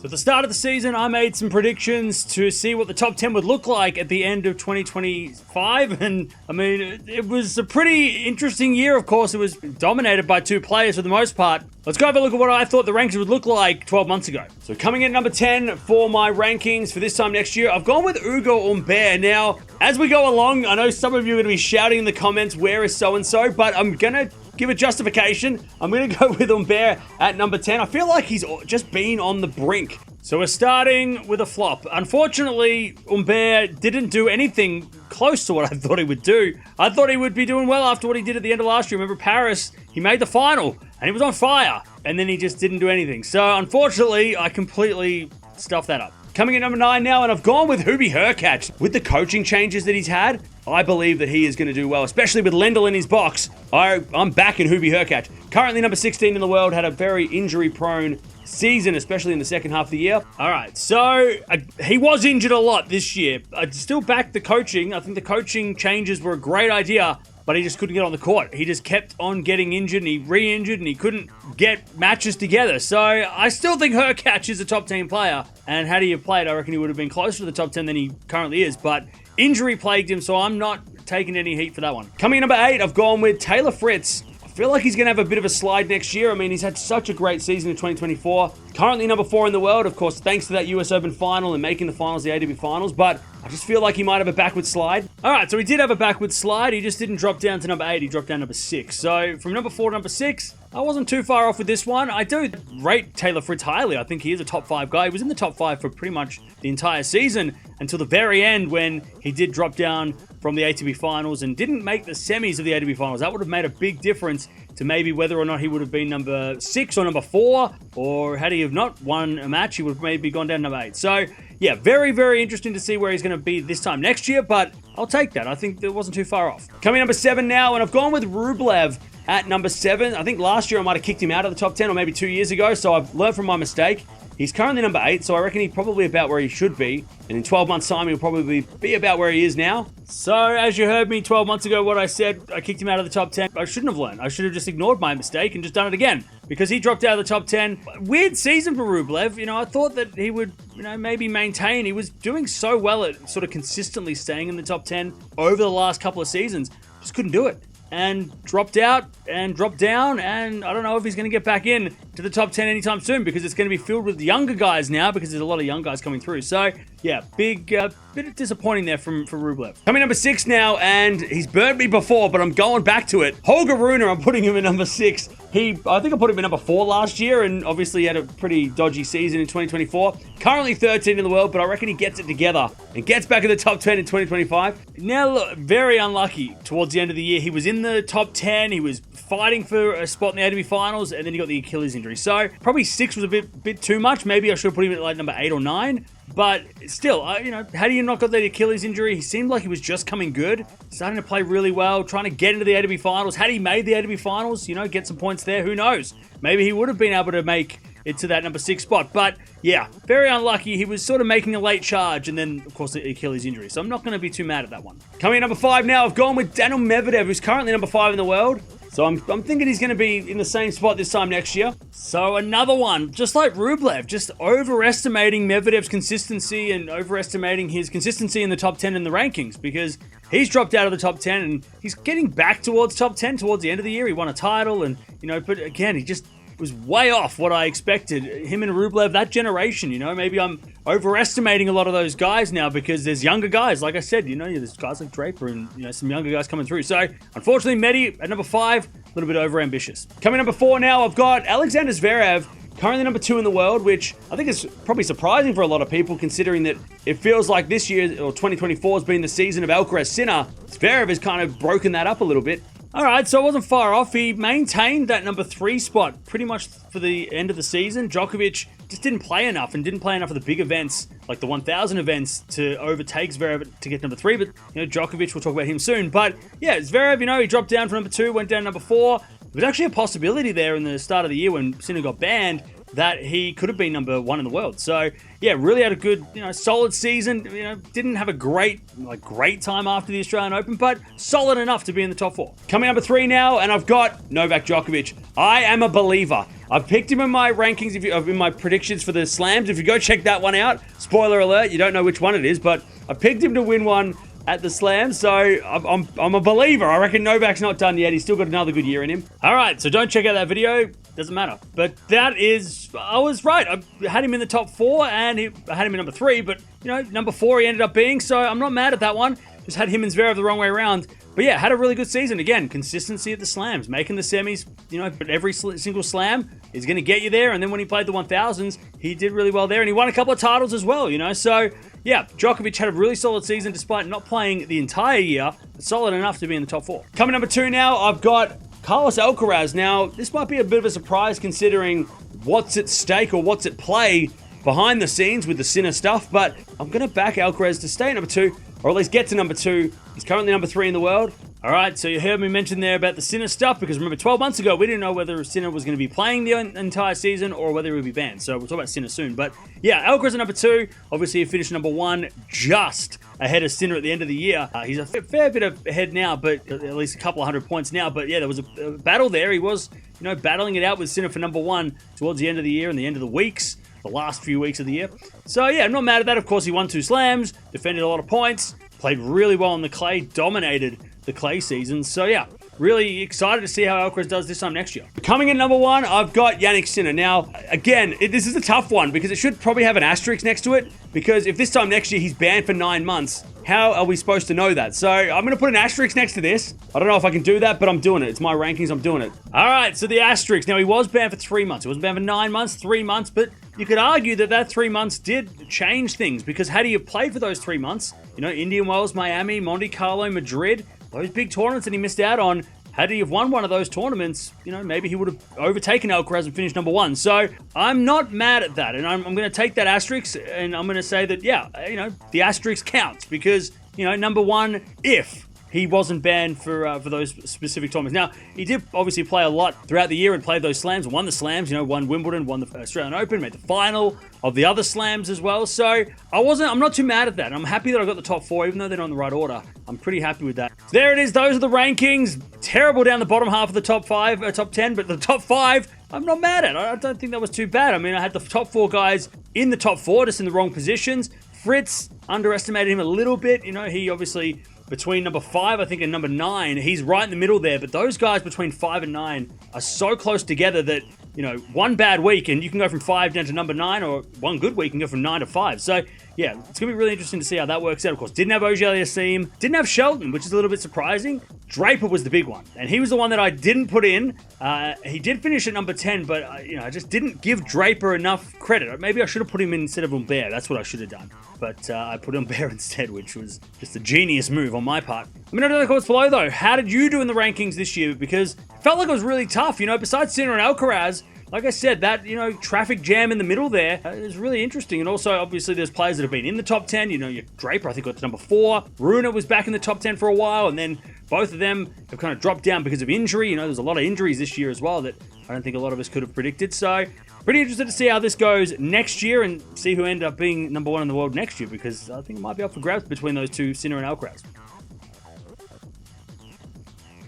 So at the start of the season, I made some predictions to see what the top 10 would look like at the end of 2025. And, I mean, it was a pretty interesting year, of course. It was dominated by two players for the most part. Let's go have a look at what I thought the rankings would look like 12 months ago. So coming in at number 10 for my rankings for this time next year, I've gone with Ugo Humbert. Now, as we go along, I know some of you are going to be shouting in the comments, where is so-and-so? But I'm going to give a justification. I'm going to go with Humbert at number 10. I feel like he's just been on the brink. So we're starting with a flop. Unfortunately, Humbert didn't do anything close to what I thought he would do. I thought he would be doing well after what he did at the end of last year. Remember Paris? He made the final and he was on fire. And then he just didn't do anything. So unfortunately, I completely stuffed that up. Coming in number 9 now, and I've gone with Hubie Hurkacz. With the coaching changes that he's had, I believe that he is going to do well, especially with Lendl in his box. I'm back in Hubie Hurkacz. Currently number 16 in the world, had a very injury-prone season, especially in the second half of the year. All right, so he was injured a lot this year. I still back the coaching. I think the coaching changes were a great idea, but he just couldn't get on the court. He just kept on getting injured, and he re-injured, and he couldn't get matches together. So I still think Hurkacz is a top 10 player, and had he played, I reckon he would have been closer to the top 10 than he currently is, but injury plagued him, so I'm not taking any heat for that one. Coming in number 8, I've gone with Taylor Fritz. I feel like he's going to have a bit of a slide next year. I mean, he's had such a great season in 2024. Currently number 4 in the world, of course, thanks to that US Open final and making the finals, the ATP finals, but I just feel like he might have a backward slide. All right, so he did have a backward slide. He just didn't drop down to number 8. He dropped down number 6. So from number 4 to number 6, I wasn't too far off with this one. I do rate Taylor Fritz highly. I think he is a top 5 guy. He was in the top 5 for pretty much the entire season until the very end when he did drop down from the ATP finals and didn't make the semis of the ATP finals. That would have made a big difference to maybe whether or not he would have been number 6 or number 4, or had he have not won a match, he would have maybe gone down to number 8. So, yeah, very, very interesting to see where he's going to be this time next year, but I'll take that. I think it wasn't too far off. Coming number 7 now, and I've gone with Rublev at number 7. I think last year I might have kicked him out of the top 10, or maybe 2 years ago, so I've learned from my mistake. He's currently number 8, so I reckon he's probably about where he should be. And in 12 months' time, he'll probably be about where he is now. So, as you heard me 12 months ago, what I said, I kicked him out of the top 10. I shouldn't have learned. I should have just ignored my mistake and just done it again. Because he dropped out of the top 10. Weird season for Rublev. You know, I thought that he would, maybe maintain. He was doing so well at sort of consistently staying in the top 10 over the last couple of seasons. Just couldn't do it. And dropped out and dropped down, and I don't know if he's going to get back in to the top 10 anytime soon, because it's going to be filled with younger guys now, because there's a lot of young guys coming through. So, yeah, big bit of disappointing there for Rublev. Coming number 6 now, and he's burned me before, but I'm going back to it. Holger Rune, I'm putting him in number 6. I think I put him in number 4 last year, and obviously he had a pretty dodgy season in 2024. Currently 13 in the world, but I reckon he gets it together and gets back in the top 10 in 2025. Now, look, very unlucky towards the end of the year. He was in the top 10. He was fighting for a spot in the ATP finals, and then he got the Achilles injury. So probably 6 was a bit too much. Maybe I should have put him at like number 8 or 9. But still, had he not got the Achilles injury, he seemed like he was just coming good, starting to play really well, trying to get into the ATP finals. Had he made the ATP finals, get some points there, who knows? Maybe he would have been able to make it to that number 6 spot. But yeah, very unlucky. He was sort of making a late charge, and then, of course, the Achilles injury. So I'm not going to be too mad at that one. Coming in number 5 now, I've gone with Daniil Medvedev, who's currently number 5 in the world. So I'm thinking he's going to be in the same spot this time next year. So another one, just like Rublev, just overestimating Medvedev's consistency and overestimating his consistency in the top 10 in the rankings, because he's dropped out of the top 10 and he's getting back towards top 10 towards the end of the year. He won a title and, but again, he just was way off what I expected. Him and Rublev, that generation, maybe I'm overestimating a lot of those guys now because there's younger guys. Like I said, there's guys like Draper and, some younger guys coming through. So, unfortunately, Medi at number 5, a little bit overambitious. Coming number 4 now, I've got Alexander Zverev, currently number 2 in the world, which I think is probably surprising for a lot of people, considering that it feels like this year, or 2024, has been the season of Alcaraz Sinner. Zverev has kind of broken that up a little bit. All right, so I wasn't far off. He maintained that number 3 spot pretty much for the end of the season. Djokovic just didn't play enough and didn't play enough of the big events, like the 1,000 events, to overtake Zverev to get number 3. But, Djokovic, we'll talk about him soon. But, yeah, Zverev, he dropped down from number 2, went down to number 4. There was actually a possibility there in the start of the year when Sinner got banned that he could have been number 1 in the world. So, yeah, really had a good, solid season. Didn't have a great time after the Australian Open, but solid enough to be in the top 4. Coming number 3 now, and I've got Novak Djokovic. I am a believer. I've picked him in my rankings, in my predictions for the slams. If you go check that one out, spoiler alert, you don't know which one it is, but I picked him to win one at the Slam, so I'm a believer. I reckon Novak's not done yet. He's still got another good year in him. All right, so don't check out that video. Doesn't matter. But I was right. I had him in the top 4, and I had him in number 3, but, number 4 he ended up being, so I'm not mad at that one. Just had him and Zverev the wrong way around. But yeah, had a really good season. Again, consistency at the slams, making the semis, but every single slam is going to get you there. And then when he played the 1000s, he did really well there. And he won a couple of titles as well, So, yeah, Djokovic had a really solid season despite not playing the entire year, but solid enough to be in the top 4. Coming number 2 now, I've got Carlos Alcaraz. Now, this might be a bit of a surprise considering what's at stake or what's at play behind the scenes with the Sinner stuff, but I'm going to back Alcaraz to stay at number 2, or at least get to number 2. He's currently number 3 in the world. All right, so you heard me mention there about the Sinner stuff, because remember, 12 months ago, we didn't know whether Sinner was going to be playing the entire season or whether he would be banned. So we'll talk about Sinner soon. But yeah, Alcaraz at number 2. Obviously, he finished number 1 just ahead of Sinner at the end of the year. He's a fair bit ahead now, but at least a couple of 100 points now. But yeah, there was a battle there. He was, battling it out with Sinner for number 1 towards the end of the year and the end of the weeks. The last few weeks of the year. So yeah, I'm not mad at that. Of course, he won 2 slams, defended a lot of points, played really well on the clay, dominated the clay season. So yeah, really excited to see how Alcaraz does this time next year. Coming in number 1, I've got Jannik Sinner. Now, again, this is a tough one because it should probably have an asterisk next to it, because if this time next year he's banned for 9 months, how are we supposed to know that? So I'm going to put an asterisk next to this. I don't know if I can do that, but I'm doing it. It's my rankings. I'm doing it. All right, so the asterisk. Now, he was banned for 3 months. He wasn't banned for 9 months, 3 months, but you could argue that 3 months did change things, because had he have played for those 3 months, Indian Wells, Miami, Monte Carlo, Madrid, those big tournaments that he missed out on, had he have won one of those tournaments, maybe he would have overtaken Alcaraz and finished number 1. So I'm not mad at that. And I'm going to take that asterisk and I'm going to say that, yeah, the asterisk counts because, number 1, if he wasn't banned for those specific tournaments. Now, he did obviously play a lot throughout the year and played those slams, won the slams, won Wimbledon, won the Australian Open, made the final of the other slams as well. So I'm not too mad at that. I'm happy that I got the top 4, even though they're not in the right order. I'm pretty happy with that. So there it is. Those are the rankings. Terrible down the bottom half of the top 10, but the top 5, I'm not mad at. I don't think that was too bad. I mean, I had the top 4 guys in the top 4, just in the wrong positions. Fritz, underestimated him a little bit. He obviously, between number 5, I think, and number 9, he's right in the middle there. But those guys between 5 and 9 are so close together that, one bad week and you can go from 5 down to number 9, or one good week and go from 9 to 5. So, yeah, it's going to be really interesting to see how that works out. Of course, didn't have Auger-Aliassime, didn't have Shelton, which is a little bit surprising. Draper was the big one, and he was the one that I didn't put in. He did finish at number 10, but, I just didn't give Draper enough credit. Maybe I should have put him in instead of Humbert. That's what I should have done. But I put Humbert instead, which was just a genius move on my part. Let me know down in the comments below, though. How did you do in the rankings this year? Because it felt like it was really tough. Besides Sinner and Alcaraz, like I said, that, traffic jam in the middle there is really interesting. And also, obviously, there's players that have been in the top 10. Your Draper, I think, got to number 4. Runa was back in the top 10 for a while. And then both of them have kind of dropped down because of injury. There's a lot of injuries this year as well that I don't think a lot of us could have predicted. So, pretty interested to see how this goes next year and see who ended up being number 1 in the world next year, because I think it might be up for grabs between those two, Sinner and Alcaraz.